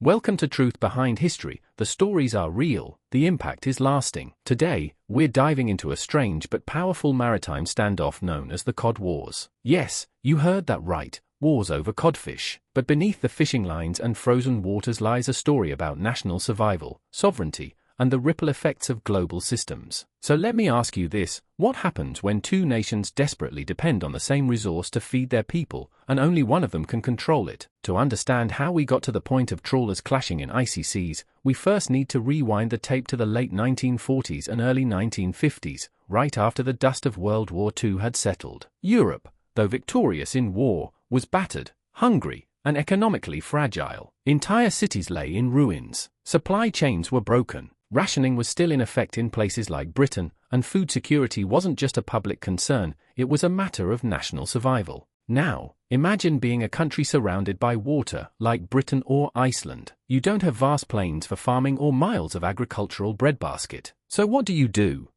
Welcome to Truth Behind History. The stories are real, the impact is lasting. Today, we're diving into a strange but powerful maritime standoff known as the Cod Wars. Yes, you heard that right, wars over codfish. But beneath the fishing lines and frozen waters lies a story about national survival, sovereignty, and the ripple effects of global systems. So let me ask you this: what happens when two nations desperately depend on the same resource to feed their people, and only one of them can control it? To understand how we got to the point of trawlers clashing in icy seas, we first need to rewind the tape to the late 1940s and early 1950s, right after the dust of World War II had settled. Europe, though victorious in war, was battered, hungry, and economically fragile. Entire cities lay in ruins. Supply chains were broken. Rationing was still in effect in places like Britain, and food security wasn't just a public concern, it was a matter of national survival. Now, imagine being a country surrounded by water, like Britain or Iceland. You don't have vast plains for farming or miles of agricultural breadbasket. So what do?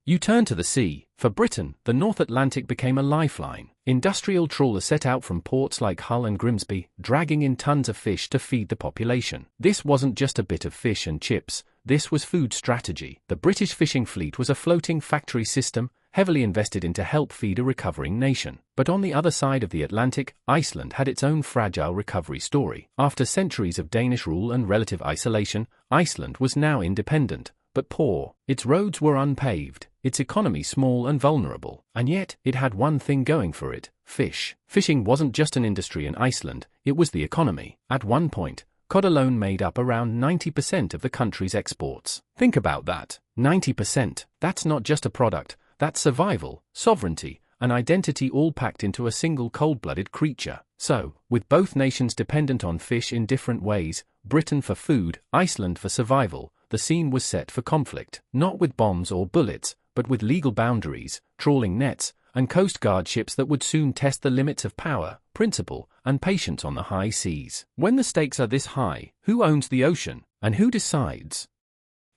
You turn to the sea. For Britain, the North Atlantic became a lifeline. Industrial trawlers set out from ports like Hull and Grimsby, dragging in tons of fish to feed the population. This wasn't just a bit of fish and chips, this was food strategy. The British fishing fleet was a floating factory system, heavily invested in to help feed a recovering nation. But on the other side of the Atlantic, Iceland had its own fragile recovery story. After centuries of Danish rule and relative isolation, Iceland was now independent, but poor. Its roads were unpaved, its economy small and vulnerable. And yet, it had one thing going for it: fish. Fishing wasn't just an industry in Iceland, it was the economy. At one point, cod alone made up around 90% of the country's exports. Think about that. 90%. That's not just a product, that's survival, sovereignty, and identity all packed into a single cold-blooded creature. So, with both nations dependent on fish in different ways, Britain for food, Iceland for survival, the scene was set for conflict. Not with bombs or bullets, but with legal boundaries, trawling nets, and coast guard ships that would soon test the limits of power, principle, and patience on the high seas. When the stakes are this high, who owns the ocean, and who decides?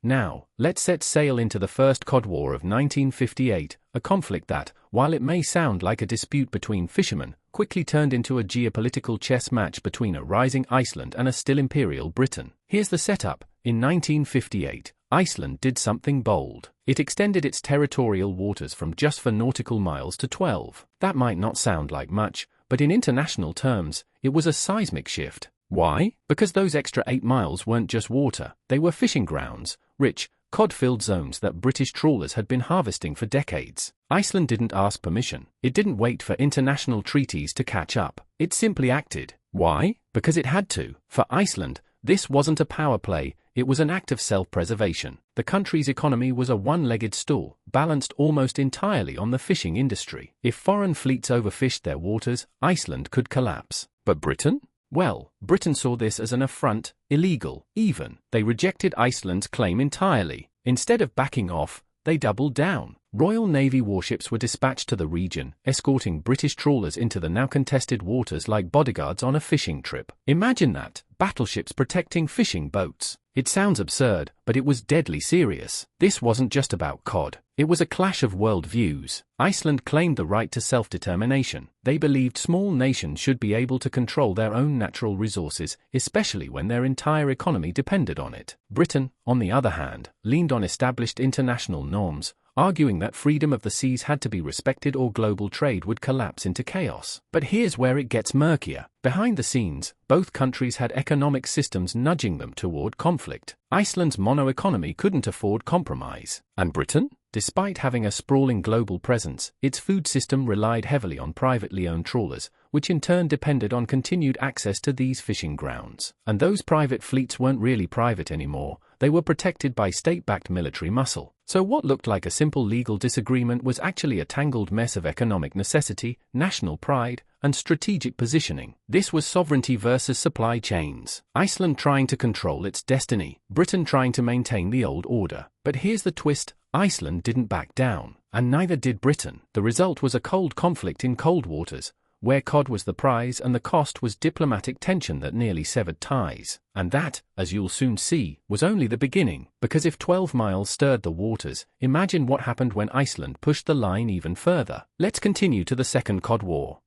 Now, let's set sail into the First Cod War of 1958, a conflict that, while it may sound like a dispute between fishermen, quickly turned into a geopolitical chess match between a rising Iceland and a still imperial Britain. Here's the setup. In 1958, Iceland did something bold. It extended its territorial waters from just 4 nautical miles to 12. That might not sound like much, but in international terms, it was a seismic shift. Why? Because those extra 8 miles weren't just water, they were fishing grounds, rich, cod-filled zones that British trawlers had been harvesting for decades. Iceland didn't ask permission. It didn't wait for international treaties to catch up. It simply acted. Why? Because it had to. For Iceland, this wasn't a power play, it was an act of self-preservation. The country's economy was a one-legged stool, balanced almost entirely on the fishing industry. If foreign fleets overfished their waters, Iceland could collapse. But Britain? Well, Britain saw this as an affront, illegal, even. They rejected Iceland's claim entirely. Instead of backing off, they doubled down. Royal Navy warships were dispatched to the region, escorting British trawlers into the now contested waters like bodyguards on a fishing trip. Imagine that, battleships protecting fishing boats. It sounds absurd, but it was deadly serious. This wasn't just about cod. It was a clash of world views. Iceland claimed the right to self-determination. They believed small nations should be able to control their own natural resources, especially when their entire economy depended on it. Britain, on the other hand, leaned on established international norms, arguing that freedom of the seas had to be respected or global trade would collapse into chaos. But here's where it gets murkier. Behind the scenes, both countries had economic systems nudging them toward conflict. Iceland's mono-economy couldn't afford compromise. And Britain? Despite having a sprawling global presence, its food system relied heavily on privately owned trawlers, which in turn depended on continued access to these fishing grounds. And those private fleets weren't really private anymore, they were protected by state-backed military muscle. So what looked like a simple legal disagreement was actually a tangled mess of economic necessity, national pride, and strategic positioning. This was sovereignty versus supply chains. Iceland trying to control its destiny, Britain trying to maintain the old order. But here's the twist: Iceland didn't back down, and neither did Britain. The result was a cold conflict in cold waters, where cod was the prize and the cost was diplomatic tension that nearly severed ties. And that, as you'll soon see, was only the beginning, because if 12 miles stirred the waters, imagine what happened when Iceland pushed the line even further. Let's continue to the Second Cod War.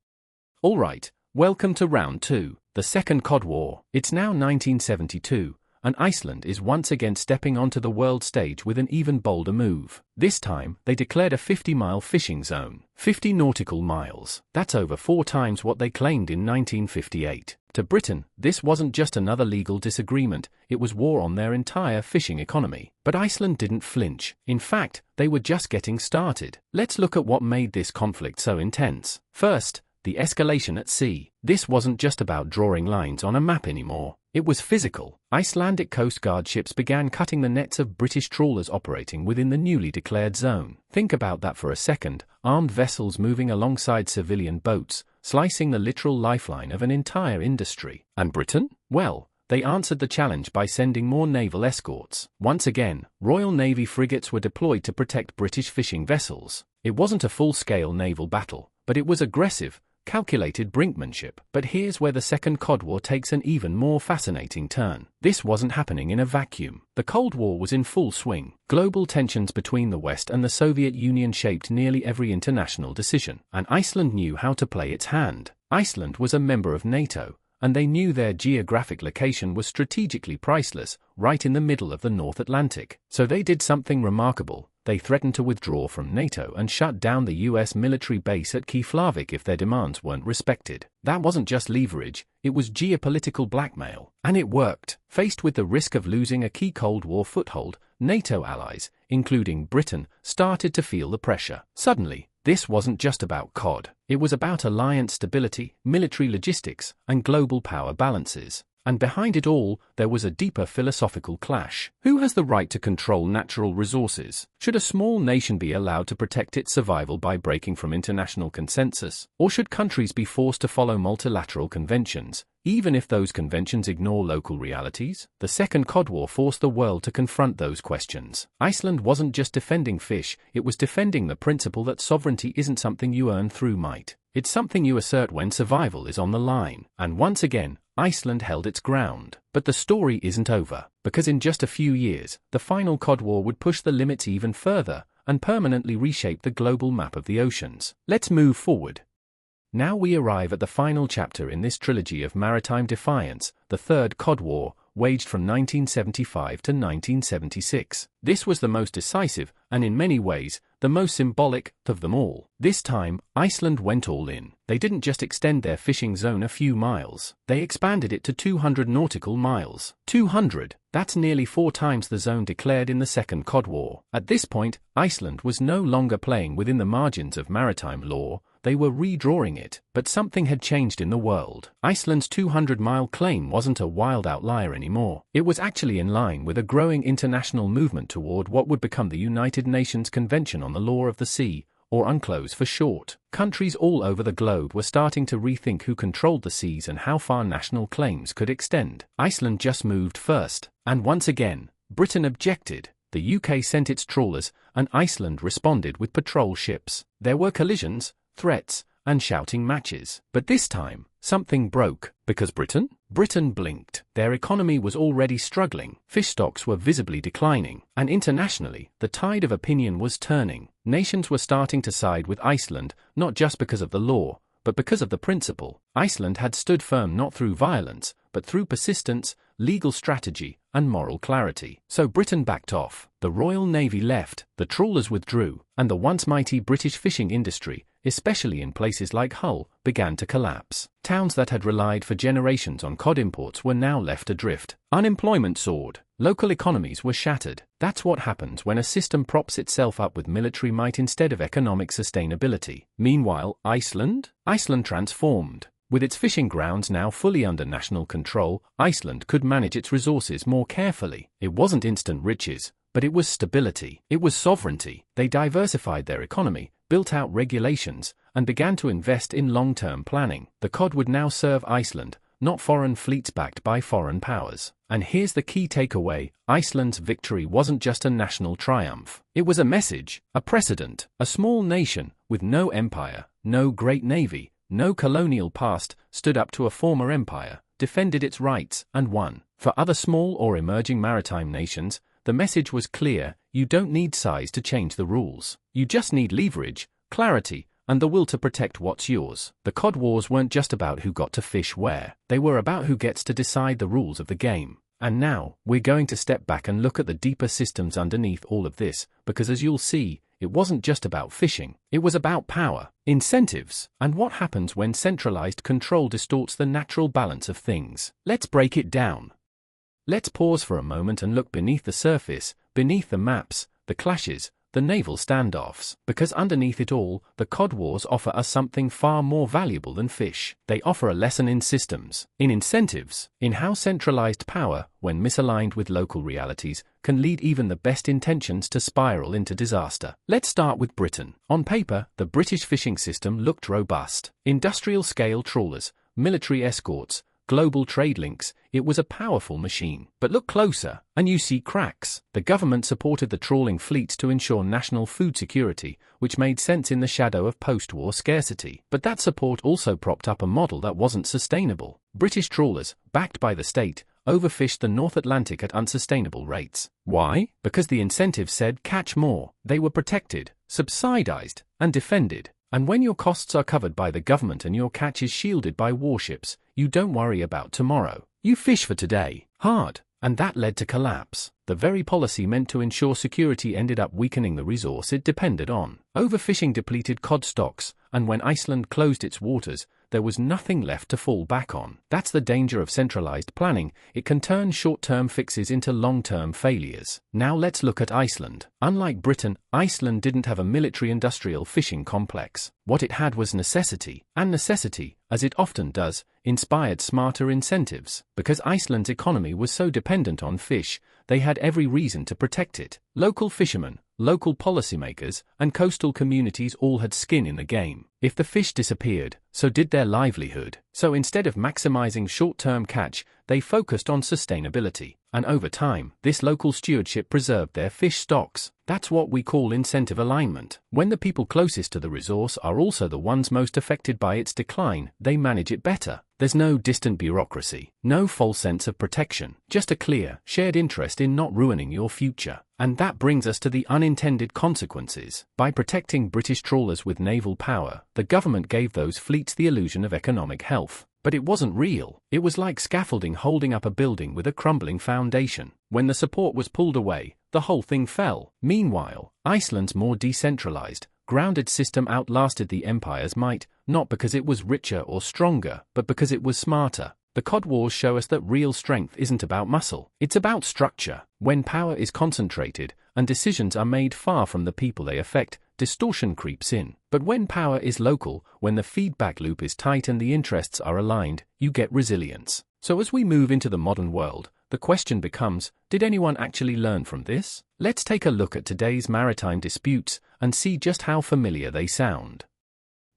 Alright, welcome to round 2, the Second Cod War. It's now 1972, and Iceland is once again stepping onto the world stage with an even bolder move. This time, they declared a 50-mile fishing zone, 50 nautical miles. That's over 4 times what they claimed in 1958. To Britain, this wasn't just another legal disagreement, it was war on their entire fishing economy. But Iceland didn't flinch. In fact, they were just getting started. Let's look at what made this conflict so intense. First, the escalation at sea. This wasn't just about drawing lines on a map anymore. It was physical. Icelandic Coast Guard ships began cutting the nets of British trawlers operating within the newly declared zone. Think about that for a second. Armed vessels moving alongside civilian boats, slicing the literal lifeline of an entire industry. And Britain? Well, they answered the challenge by sending more naval escorts. Once again, Royal Navy frigates were deployed to protect British fishing vessels. It wasn't a full-scale naval battle, but it was aggressive, calculated brinkmanship. But here's where the Second Cod War takes an even more fascinating turn. This wasn't happening in a vacuum. The Cold War was in full swing. Global tensions between the West and the Soviet Union shaped nearly every international decision, and Iceland knew how to play its hand. Iceland was a member of NATO, and they knew their geographic location was strategically priceless, right in the middle of the North Atlantic. So they did something remarkable. They threatened to withdraw from NATO and shut down the US military base at Keflavik if their demands weren't respected. That wasn't just leverage, it was geopolitical blackmail. And it worked. Faced with the risk of losing a key Cold War foothold, NATO allies, including Britain, started to feel the pressure. Suddenly, this wasn't just about Cod. It was about alliance stability, military logistics, and global power balances. And behind it all, there was a deeper philosophical clash. Who has the right to control natural resources? Should a small nation be allowed to protect its survival by breaking from international consensus? Or should countries be forced to follow multilateral conventions, even if those conventions ignore local realities? The Second Cod War forced the world to confront those questions. Iceland wasn't just defending fish, it was defending the principle that sovereignty isn't something you earn through might. It's something you assert when survival is on the line. And once again, Iceland held its ground. But the story isn't over, because in just a few years, the final Cod War would push the limits even further and permanently reshape the global map of the oceans. Let's move forward. Now we arrive at the final chapter in this trilogy of maritime defiance, the Third Cod War, waged from 1975 to 1976. This was the most decisive, and in many ways, the most symbolic, of them all. This time, Iceland went all in. They didn't just extend their fishing zone a few miles. They expanded it to 200 nautical miles. 200! That's nearly 4 times the zone declared in the Second Cod War. At this point, Iceland was no longer playing within the margins of maritime law, they were redrawing it. But something had changed in the world. Iceland's 200-mile claim wasn't a wild outlier anymore. It was actually in line with a growing international movement toward what would become the United Nations Convention on the Law of the Sea, or UNCLOS for short. Countries all over the globe were starting to rethink who controlled the seas and how far national claims could extend. Iceland just moved first, and once again, Britain objected. The UK sent its trawlers, and Iceland responded with patrol ships. There were collisions, threats, and shouting matches. But this time, something broke. Because Britain blinked. Their economy was already struggling, fish stocks were visibly declining, and internationally, the tide of opinion was turning. Nations were starting to side with Iceland, not just because of the law, but because of the principle. Iceland had stood firm not through violence, but through persistence, legal strategy, and moral clarity. So Britain backed off, the Royal Navy left, the trawlers withdrew, and the once mighty British fishing industry, especially in places like Hull, began to collapse. Towns that had relied for generations on cod imports were now left adrift. Unemployment soared. Local economies were shattered. That's what happens when a system props itself up with military might instead of economic sustainability. Meanwhile, Iceland transformed. With its fishing grounds now fully under national control, Iceland could manage its resources more carefully. It wasn't instant riches, but it was stability. It was sovereignty. They diversified their economy, built out regulations, and began to invest in long-term planning. The Cod would now serve Iceland, not foreign fleets backed by foreign powers. And here's the key takeaway: Iceland's victory wasn't just a national triumph. It was a message, a precedent. A small nation, with no empire, no great navy, no colonial past, stood up to a former empire, defended its rights, and won. For other small or emerging maritime nations, the message was clear: you don't need size to change the rules. You just need leverage, clarity, and the will to protect what's yours. The Cod Wars weren't just about who got to fish where. They were about who gets to decide the rules of the game. And now, we're going to step back and look at the deeper systems underneath all of this, because as you'll see, it wasn't just about fishing, it was about power, incentives, and what happens when centralized control distorts the natural balance of things. Let's break it down. Let's pause for a moment and look beneath the surface, beneath the maps, the clashes, the naval standoffs, because underneath it all, the Cod Wars offer us something far more valuable than fish. They offer a lesson in systems, in incentives, in how centralized power, when misaligned with local realities, can lead even the best intentions to spiral into disaster. Let's start with Britain. On paper, the British fishing system looked robust. Industrial-scale trawlers, military escorts, global trade links, it was a powerful machine. But look closer, and you see cracks. The government supported the trawling fleets to ensure national food security, which made sense in the shadow of post-war scarcity. But that support also propped up a model that wasn't sustainable. British trawlers, backed by the state, overfished the North Atlantic at unsustainable rates. Why? Because the incentive said catch more. They were protected, subsidized, and defended. And when your costs are covered by the government and your catch is shielded by warships, you don't worry about tomorrow. You fish for today, hard, and that led to collapse. The very policy meant to ensure security ended up weakening the resource it depended on. Overfishing depleted cod stocks, and when Iceland closed its waters, there was nothing left to fall back on. That's the danger of centralized planning. It can turn short-term fixes into long-term failures. Now let's look at Iceland. Unlike Britain, Iceland didn't have a military-industrial fishing complex. What it had was necessity, and necessity, as it often does, inspired smarter incentives. Because Iceland's economy was so dependent on fish, they had every reason to protect it. Local fishermen, local policymakers, and coastal communities all had skin in the game. If the fish disappeared, so did their livelihood. So instead of maximizing short-term catch, they focused on sustainability. And over time, this local stewardship preserved their fish stocks. That's what we call incentive alignment. When the people closest to the resource are also the ones most affected by its decline, they manage it better. There's no distant bureaucracy, no false sense of protection, just a clear, shared interest in not ruining your future. And that brings us to the unintended consequences. By protecting British trawlers with naval power, the government gave those fleets the illusion of economic health. But it wasn't real. It was like scaffolding holding up a building with a crumbling foundation. When the support was pulled away, the whole thing fell. Meanwhile, Iceland's more decentralized, grounded system outlasted the empire's might, not because it was richer or stronger, but because it was smarter. The Cod Wars show us that real strength isn't about muscle, it's about structure. When power is concentrated, and decisions are made far from the people they affect, distortion creeps in. But when power is local, when the feedback loop is tight and the interests are aligned, you get resilience. So as we move into the modern world, the question becomes, did anyone actually learn from this? Let's take a look at today's maritime disputes and see just how familiar they sound.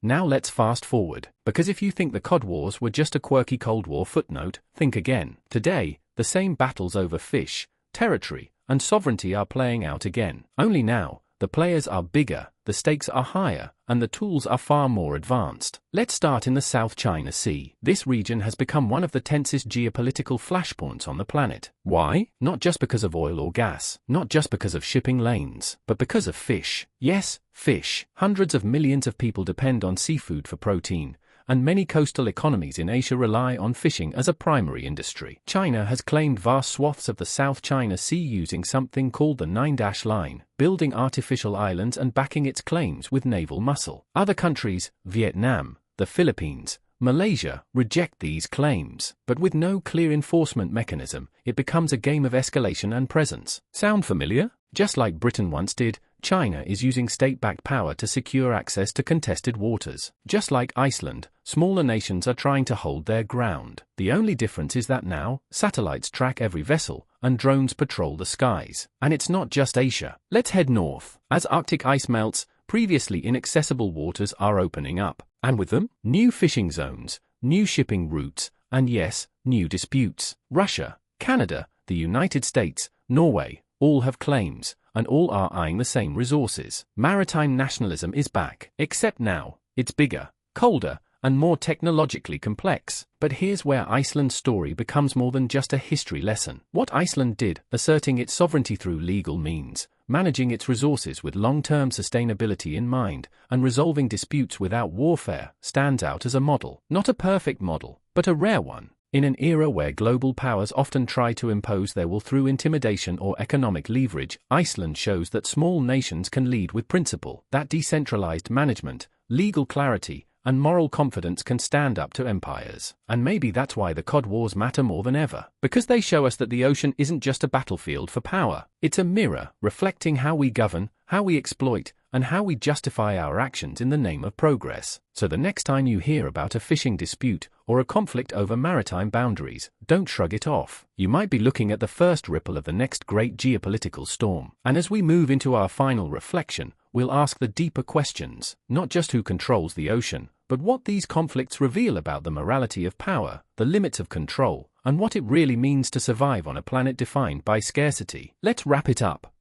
Now let's fast forward, because if you think the Cod Wars were just a quirky Cold War footnote, think again. Today, the same battles over fish, territory, and sovereignty are playing out again. Only now, the players are bigger, the stakes are higher, and the tools are far more advanced. Let's start in the South China Sea. This region has become one of the tensest geopolitical flashpoints on the planet. Why? Not just because of oil or gas, not just because of shipping lanes, but because of fish. Yes, fish. Hundreds of millions of people depend on seafood for protein, and many coastal economies in Asia rely on fishing as a primary industry. China has claimed vast swaths of the South China Sea using something called the Nine-Dash Line, building artificial islands and backing its claims with naval muscle. Other countries, Vietnam, the Philippines, Malaysia, reject these claims. But with no clear enforcement mechanism, it becomes a game of escalation and presence. Sound familiar? Just like Britain once did, China is using state-backed power to secure access to contested waters. Just like Iceland, smaller nations are trying to hold their ground. The only difference is that now, satellites track every vessel, and drones patrol the skies. And it's not just Asia. Let's head north. As Arctic ice melts, previously inaccessible waters are opening up. And with them, new fishing zones, new shipping routes, and yes, new disputes. Russia, Canada, the United States, Norway, all have claims, and all are eyeing the same resources. Maritime nationalism is back, except now, it's bigger, colder, and more technologically complex. But here's where Iceland's story becomes more than just a history lesson. What Iceland did, asserting its sovereignty through legal means, managing its resources with long-term sustainability in mind, and resolving disputes without warfare, stands out as a model. Not a perfect model, but a rare one. In an era where global powers often try to impose their will through intimidation or economic leverage, Iceland shows that small nations can lead with principle, that decentralized management, legal clarity, and moral confidence can stand up to empires. And maybe that's why the Cod Wars matter more than ever. Because they show us that the ocean isn't just a battlefield for power. It's a mirror, reflecting how we govern, how we exploit, and how we justify our actions in the name of progress. So the next time you hear about a fishing dispute or a conflict over maritime boundaries, don't shrug it off. You might be looking at the first ripple of the next great geopolitical storm. And as we move into our final reflection, we'll ask the deeper questions, not just who controls the ocean, but what these conflicts reveal about the morality of power, the limits of control, and what it really means to survive on a planet defined by scarcity. Let's wrap it up.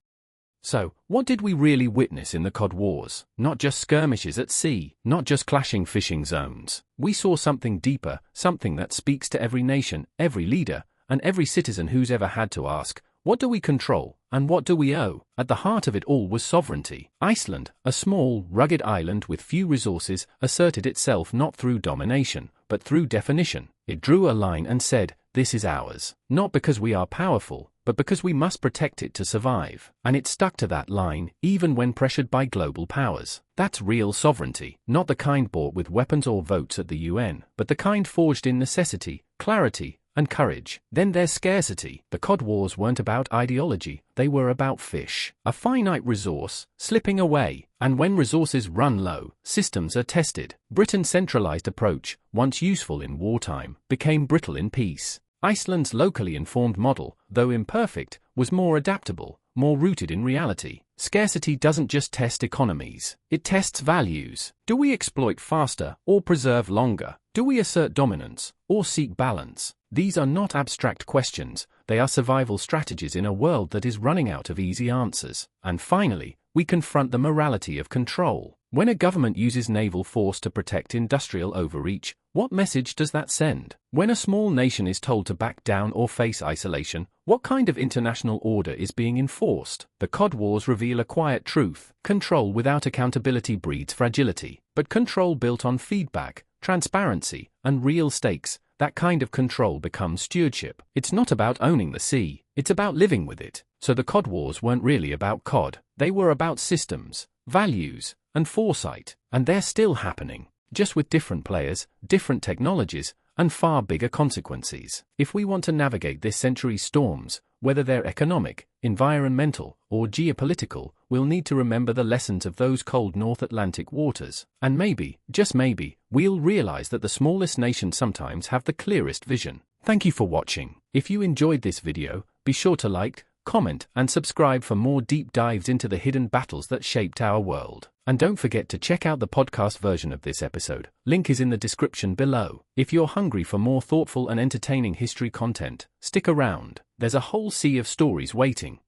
So, what did we really witness in the Cod Wars? Not just skirmishes at sea, not just clashing fishing zones. We saw something deeper, something that speaks to every nation, every leader, and every citizen who's ever had to ask, what do we control, and what do we owe? At the heart of it all was sovereignty. Iceland, a small, rugged island with few resources, asserted itself not through domination, but through definition. It drew a line and said, this is ours. Not because we are powerful, but because we must protect it to survive. And it stuck to that line, even when pressured by global powers. That's real sovereignty, not the kind bought with weapons or votes at the UN, but the kind forged in necessity, clarity, and courage. Then there's scarcity. The Cod Wars weren't about ideology, they were about fish. A finite resource, slipping away. And when resources run low, systems are tested. Britain's centralized approach, once useful in wartime, became brittle in peace. Iceland's locally informed model, though imperfect, was more adaptable, more rooted in reality. Scarcity doesn't just test economies, it tests values. Do we exploit faster or preserve longer? Do we assert dominance or seek balance? These are not abstract questions, they are survival strategies in a world that is running out of easy answers. And finally, we confront the morality of control. When a government uses naval force to protect industrial overreach, what message does that send? When a small nation is told to back down or face isolation, what kind of international order is being enforced? The Cod Wars reveal a quiet truth. Control without accountability breeds fragility. But control built on feedback, transparency, and real stakes, that kind of control becomes stewardship. It's not about owning the sea, it's about living with it. So the Cod Wars weren't really about cod, they were about systems, values, and foresight. And they're still happening, just with different players, different technologies, and far bigger consequences. If we want to navigate this century's storms, whether they're economic, environmental, or geopolitical, we'll need to remember the lessons of those cold North Atlantic waters. And maybe, just maybe, we'll realize that the smallest nations sometimes have the clearest vision. Thank you for watching. If you enjoyed this video, be sure to like, comment, and subscribe for more deep dives into the hidden battles that shaped our world. And don't forget to check out the podcast version of this episode. Link is in the description below. If you're hungry for more thoughtful and entertaining history content, stick around. There's a whole sea of stories waiting.